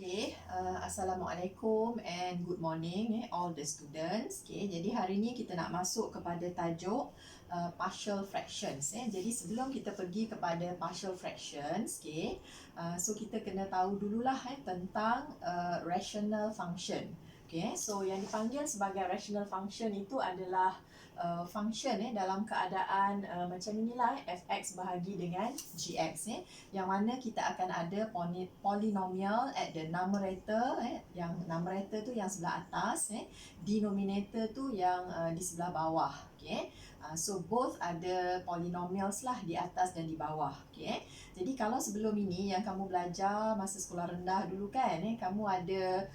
Okay, Assalamualaikum and good morning all the students. Okay, jadi hari ni kita nak masuk kepada tajuk partial fractions. Jadi sebelum kita pergi kepada partial fractions, okay, so kita kena tahu dululah tentang rational function. Okay, so yang dipanggil sebagai rational function itu adalah function dalam keadaan macam inilah, fx bahagi dengan gx, yang mana kita akan ada polynomial at the numerator, yang numerator tu yang sebelah atas, denominator tu yang di sebelah bawah. Okay, so both ada polynomials lah di atas dan di bawah. Okay, jadi kalau sebelum ini yang kamu belajar masa sekolah rendah dulu kan, kamu ada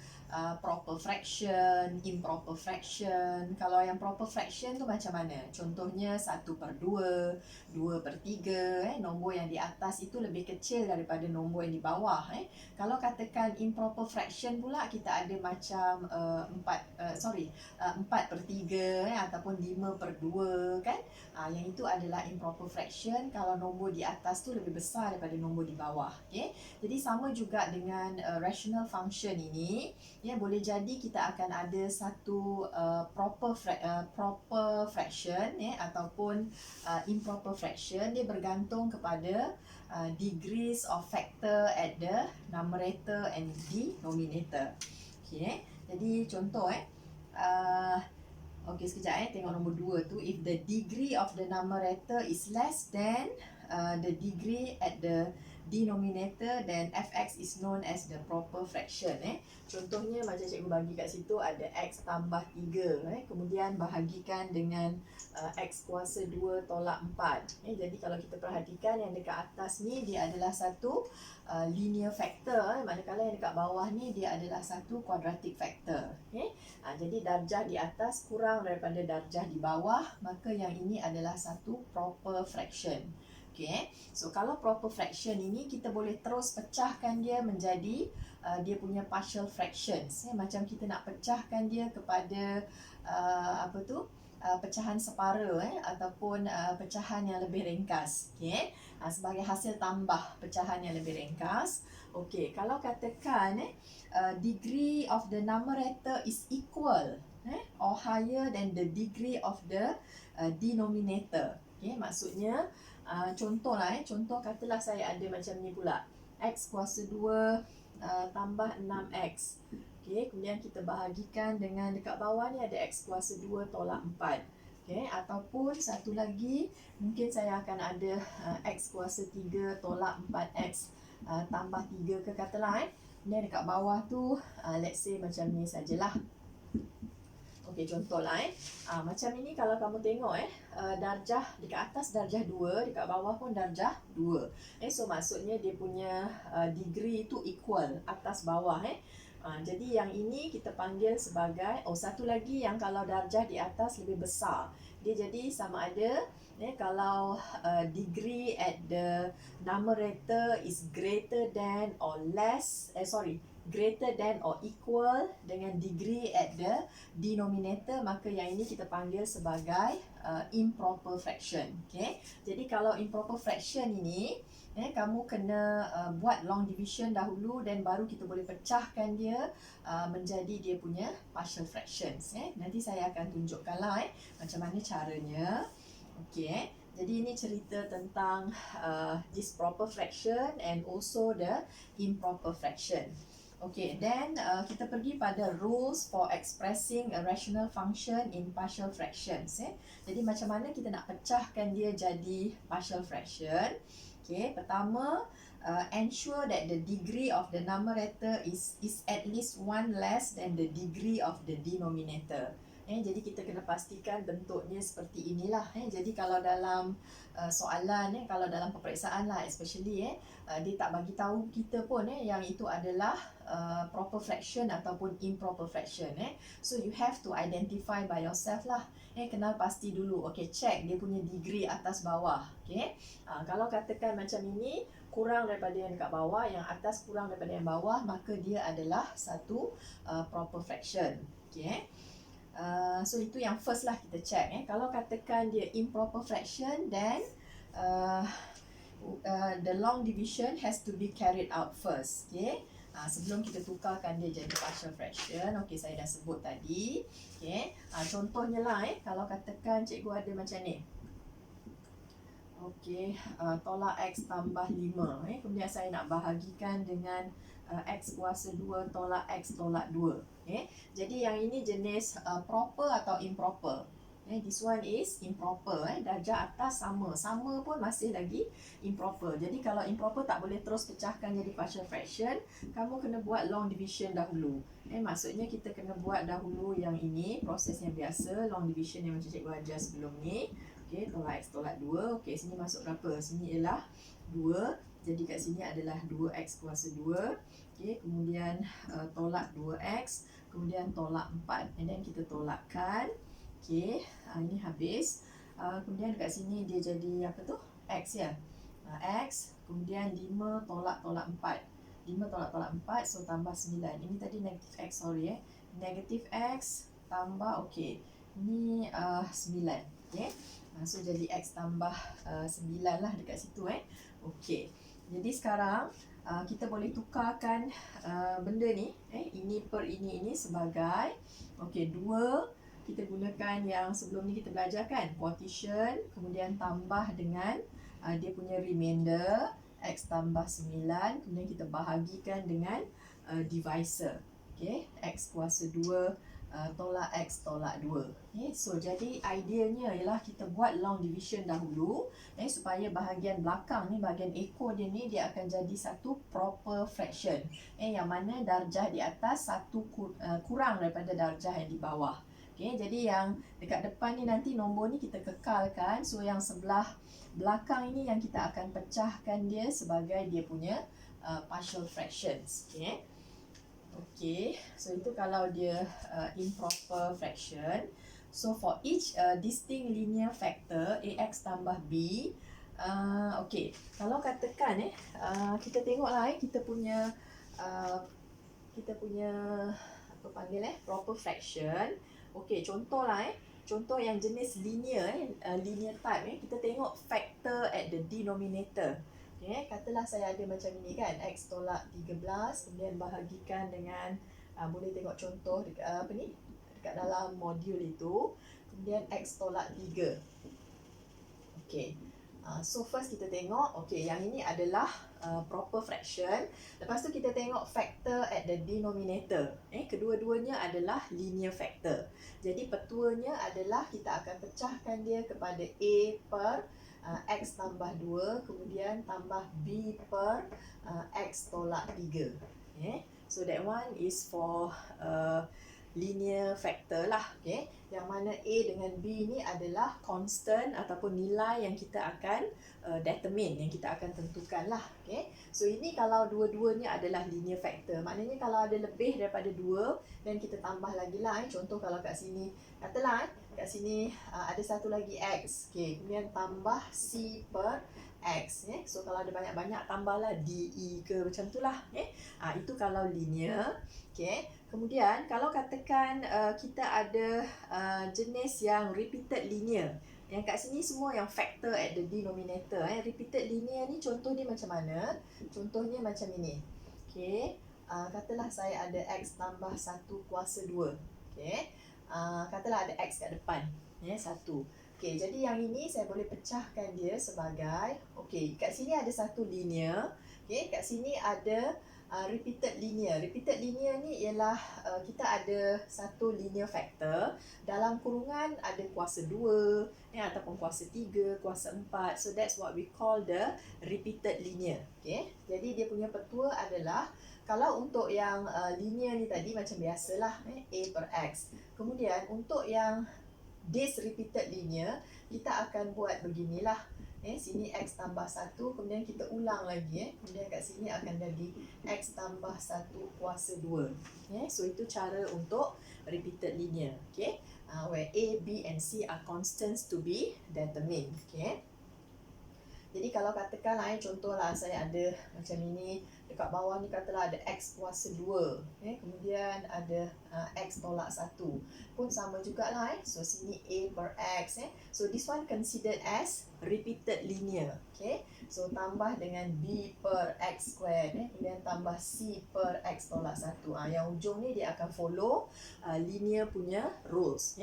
proper fraction, improper fraction. Kalau yang proper fraction tu macam mana? Contohnya 1/2, 2/3, nombor yang di atas itu lebih kecil daripada nombor yang di bawah. Kalau katakan improper fraction pula, kita ada macam 4/3 ataupun 5/2 kan. Yang itu adalah improper fraction kalau nombor di atas tu lebih besar daripada nombor di bawah. Okay? Jadi sama juga dengan rational function ini, ya, boleh jadi kita akan ada satu proper fraction, ataupun improper fraction. Dia bergantung kepada degrees of factor at the numerator and denominator. Okay, jadi contoh okey, sekejap tengok nombor 2 tu. If the degree of the numerator is less than the degree at the denominator, then fx is known as the proper fraction. Contohnya macam cikgu bagi kat situ ada x tambah 3, kemudian bahagikan dengan x kuasa 2 tolak 4. Jadi kalau kita perhatikan yang dekat atas ni dia adalah satu linear factor, manakala yang dekat bawah ni dia adalah satu quadratic factor. Jadi darjah di atas kurang daripada darjah di bawah, maka yang ini adalah satu proper fraction. Okay, so kalau proper fraction ini kita boleh terus pecahkan dia menjadi dia punya partial fractions. Macam kita nak pecahkan dia kepada pecahan separa, ataupun pecahan yang lebih ringkas. Okay, sebagai hasil tambah pecahan yang lebih ringkas. Okay, kalau katakan degree of the numerator is equal or higher than the degree of the denominator. Okay, maksudnya contoh katalah saya ada macam ni pula, x kuasa 2 tambah 6x. Okay, kemudian kita bahagikan dengan dekat bawah ni ada x kuasa 2 tolak 4. Okay, ataupun satu lagi mungkin saya akan ada x kuasa 3 tolak 4x tambah 3 ke katalah. Kemudian dekat bawah tu let's say macam ni sajalah. Okey, contohlah macam ini kalau kamu tengok darjah dekat atas darjah 2, dekat bawah pun darjah 2. So maksudnya dia punya degree itu equal, atas bawah. Jadi yang ini kita panggil sebagai satu lagi yang kalau darjah di atas lebih besar, dia jadi sama ada kalau degree at the numerator is greater than or greater than or equal dengan degree at the denominator, maka yang ini kita panggil sebagai improper fraction. Okay? Jadi kalau improper fraction ini kamu kena buat long division dahulu, dan baru kita boleh pecahkan dia menjadi dia punya partial fractions. Nanti saya akan tunjukkanlah macam mana caranya. Okay. Jadi ini cerita tentang this proper fraction and also the improper fraction. Okay, then kita pergi pada rules for expressing a rational function in partial fractions. Jadi macam mana kita nak pecahkan dia jadi partial fraction? Okay, pertama, ensure that the degree of the numerator is at least one less than the degree of the denominator. Jadi kita kena pastikan bentuknya seperti inilah. Jadi kalau dalam soalan, kalau dalam peperiksaan lah especially, dia tak bagi tahu kita pun yang itu adalah proper fraction ataupun improper fraction. So you have to identify by yourself lah. Kenal pasti dulu. Okay, check dia punya degree atas bawah. Okay, kalau katakan macam ini kurang daripada yang dekat bawah, yang atas kurang daripada yang bawah, maka dia adalah satu proper fraction. Okay. So itu yang first lah kita check. Kalau katakan dia improper fraction, then the long division has to be carried out first. Okay. sebelum kita tukarkan dia jadi partial fraction. Okey, saya dah sebut tadi. Okey, contohnya lah kalau katakan cikgu ada macam ni. Okey, tolak X tambah 5. Kemudian saya nak bahagikan dengan X kuasa 2 tolak X tolak 2. Jadi yang ini jenis proper atau improper. This one is improper. Darjah atas sama. Sama pun masih lagi improper. Jadi kalau improper tak boleh terus pecahkan jadi partial fraction. Kamu kena buat long division dahulu. Maksudnya kita kena buat dahulu yang ini. Proses yang biasa. Long division yang macam cikgu ajar sebelum ni. Okey, tolak X tolak 2. Okey, sini masuk berapa? Sini ialah 2. Jadi kat sini adalah 2X kuasa 2. Okey, kemudian tolak 2X. Kemudian tolak 4. And then kita tolakkan. Okey, ini habis. Kemudian dekat sini dia jadi apa tu? X ya. X. Kemudian 5 tolak 4. 5 tolak 4, so tambah 9. Ini tadi negatif X, sorry Negatif X tambah, okey. Ini 9. Okey. So jadi X tambah 9 lah dekat situ Okey. Jadi sekarang kita boleh tukarkan benda ni ini per ini sebagai okey, 2 kita gunakan yang sebelum ni kita belajar kan, quotient, kemudian tambah dengan dia punya remainder X tambah 9, kemudian kita bahagikan dengan divisor. Okey, X kuasa 2 tolak X tolak 2. So jadi ideanya ialah kita buat long division dahulu supaya bahagian belakang ni, bahagian ekor dia ni, dia akan jadi satu proper fraction yang mana darjah di atas satu kurang daripada darjah yang di bawah. Jadi yang dekat depan ni nanti nombor ni kita kekalkan. So yang sebelah belakang ini yang kita akan pecahkan dia sebagai dia punya partial fractions. Okay, so itu kalau dia improper fraction. So for each distinct linear factor AX tambah B, okay, kalau katakan kita tengoklah kita punya apa panggil proper fraction. Okay, contohlah contoh yang jenis linear linear type kita tengok factor at the denominator. Katalah saya ada macam ini kan, X tolak 13, kemudian bahagikan dengan boleh tengok contoh dekat dalam modul itu, kemudian X tolak 3. Okey. So first kita tengok, okey, yang ini adalah proper fraction. Lepas tu kita tengok factor at the denominator. Kedua-duanya adalah linear factor. Jadi petuanya adalah kita akan pecahkan dia kepada A per X tambah 2, kemudian tambah B per X tolak 3. So that one is for linear factor lah. Yang mana A dengan B ni adalah constant ataupun nilai yang kita akan determine, yang kita akan tentukan lah. So ini kalau dua-duanya adalah linear factor. Maknanya kalau ada lebih daripada 2, dan kita tambah lagi lah. Contoh kalau kat sini, katalah kat sini ada satu lagi X. Kemudian tambah C per X. So kalau ada banyak-banyak, tambahlah DE ke macam tu lah. Itu kalau linear. Kemudian kalau katakan kita ada jenis yang repeated linear. Yang kat sini semua yang factor at the denominator. Repeated linear ni contoh dia macam mana? Contohnya macam ini. Katalah saya ada X tambah 1 kuasa 2. Katalah ada X kat depan. 1. Jadi yang ini saya boleh pecahkan dia sebagai, kat sini ada satu linear. Kat sini ada repeated linear. Repeated linear ni ialah kita ada satu linear factor, dalam kurungan ada kuasa 2 ataupun kuasa 3, kuasa 4. So that's what we call the repeated linear. Jadi dia punya petua adalah, kalau untuk yang linear ni tadi macam biasalah, A per X. Kemudian untuk yang this repeated linear, kita akan buat beginilah. Sini X tambah 1, kemudian kita ulang lagi. Kemudian kat sini akan jadi X tambah 1 kuasa 2. So itu cara untuk repeated linear. Where A, B and C are constants to be determined. Jadi kalau katakanlah contohlah saya ada macam ini, dekat bawah ni katalah ada x kuasa 2, kemudian ada x tolak 1 pun sama jugalah. So sini a per x. So this one considered as repeated linear. So tambah dengan b per x squared, kemudian tambah c per x tolak 1. Yang ujung ni dia akan follow linear punya rules.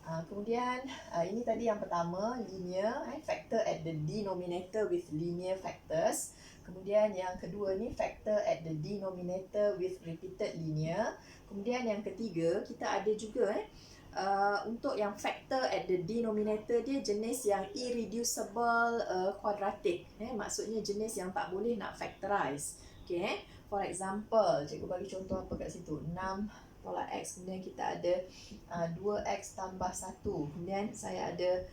Kemudian ini tadi yang pertama, linear, factor at the denominator with linear factors. Kemudian yang kedua ni factor at the denominator with repeated linear. Kemudian yang ketiga, kita ada juga untuk yang factor at the denominator dia jenis yang irreducible quadratic. Maksudnya jenis yang tak boleh nak factorize. For example, cikgu bagi contoh apa kat situ, 6 tolak x, kemudian kita ada 2x tambah 1, kemudian saya ada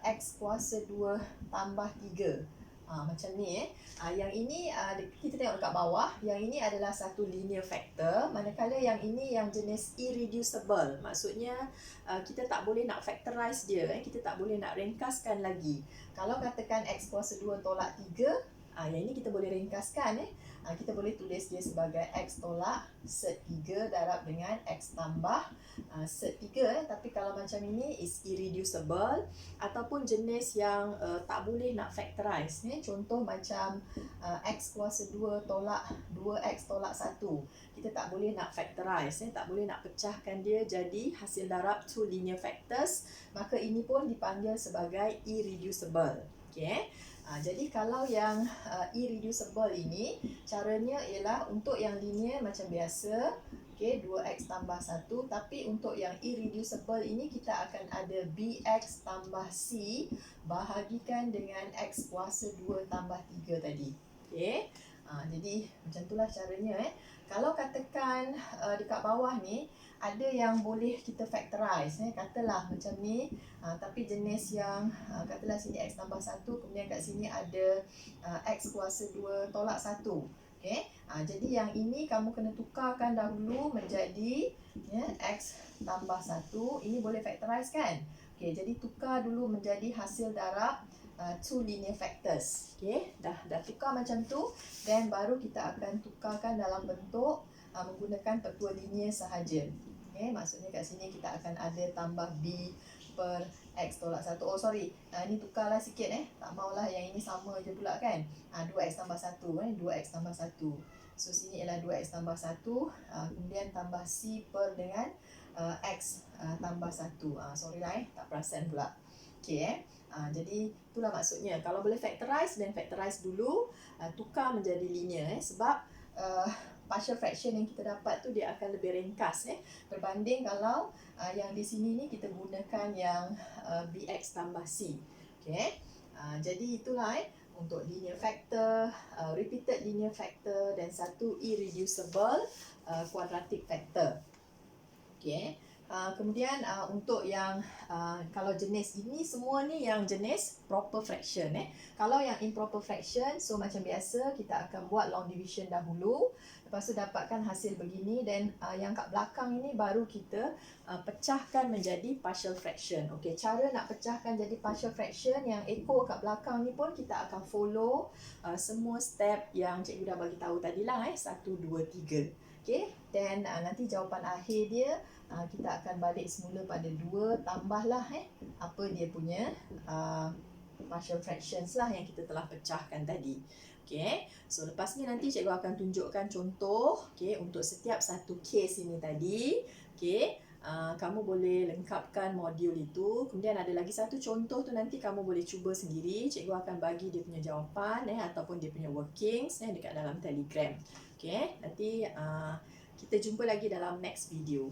x kuasa 2 tambah 3. Macam ni. Yang ini kita tengok dekat bawah, yang ini adalah satu linear factor, manakala yang ini yang jenis irreducible. Maksudnya kita tak boleh nak factorize dia, kita tak boleh nak ringkaskan lagi. Kalau katakan x kuasa 2 tolak 3, yang ini kita boleh ringkaskan. Kita boleh tulis dia sebagai x tolak set 3 darab dengan x tambah set 3. Tapi kalau macam ini is irreducible ataupun jenis yang tak boleh nak factorize. Contoh macam x kuasa 2 tolak 2x tolak 1. Kita tak boleh nak factorize, tak boleh nak pecahkan dia jadi hasil darab two linear factors. Maka ini pun dipanggil sebagai irreducible. Jadi kalau yang irreducible ini, caranya ialah untuk yang linear macam biasa, 2x tambah 1. Tapi untuk yang irreducible ini kita akan ada bx tambah c bahagikan dengan x kuasa 2 tambah 3 tadi. Jadi macam itulah caranya. Kalau katakan dekat bawah ni ada yang boleh kita factorize, katalah macam ni, tapi jenis yang katalah sini x tambah 1, kemudian kat sini ada x kuasa 2 tolak 1. Jadi yang ini kamu kena tukarkan dahulu menjadi x tambah 1. Ini boleh factorize kan? Jadi tukar dulu menjadi hasil darab two linear factors. Dah tukar macam tu, dan baru kita akan tukarkan dalam bentuk menggunakan petua linear sahaja. Maksudnya kat sini kita akan ada tambah b per x tolak 1. Oh sorry, ni tukarlah sikit. Tak maulah yang ini sama je pula kan. 2x tambah 1, 2x tambah 1. So sini ialah 2x tambah 1, kemudian tambah c per dengan x tambah 1. Sorry lah tak perasan pula. Jadi itulah maksudnya. Kalau boleh factorize, then factorize dulu, tukar menjadi linear. Sebab partial fraction yang kita dapat tu dia akan lebih ringkas berbanding kalau yang di sini ni kita gunakan yang bx tambah c. Jadi itulah untuk linear factor, repeated linear factor, dan satu irreducible quadratic factor. Kemudian untuk yang kalau jenis ini semua ni yang jenis proper fraction. Kalau yang improper fraction, so macam biasa kita akan buat long division dahulu, lepas tu dapatkan hasil begini, dan yang kat belakang ini baru kita pecahkan menjadi partial fraction. Cara nak pecahkan jadi partial fraction yang ekor kat belakang ni pun kita akan follow semua step yang cikgu dah bagi tahu tadilah, 1, 2, 3. Dan nanti jawapan akhir dia kita akan balik semula pada 2 tambahlah apa dia punya partial fractions lah yang kita telah pecahkan tadi. So lepas ni nanti cikgu akan tunjukkan contoh untuk setiap satu case ini tadi. Kamu boleh lengkapkan modul itu. Kemudian ada lagi satu contoh tu nanti kamu boleh cuba sendiri. Cikgu akan bagi dia punya jawapan ataupun dia punya workings dekat dalam Telegram. Nanti kita jumpa lagi dalam next video.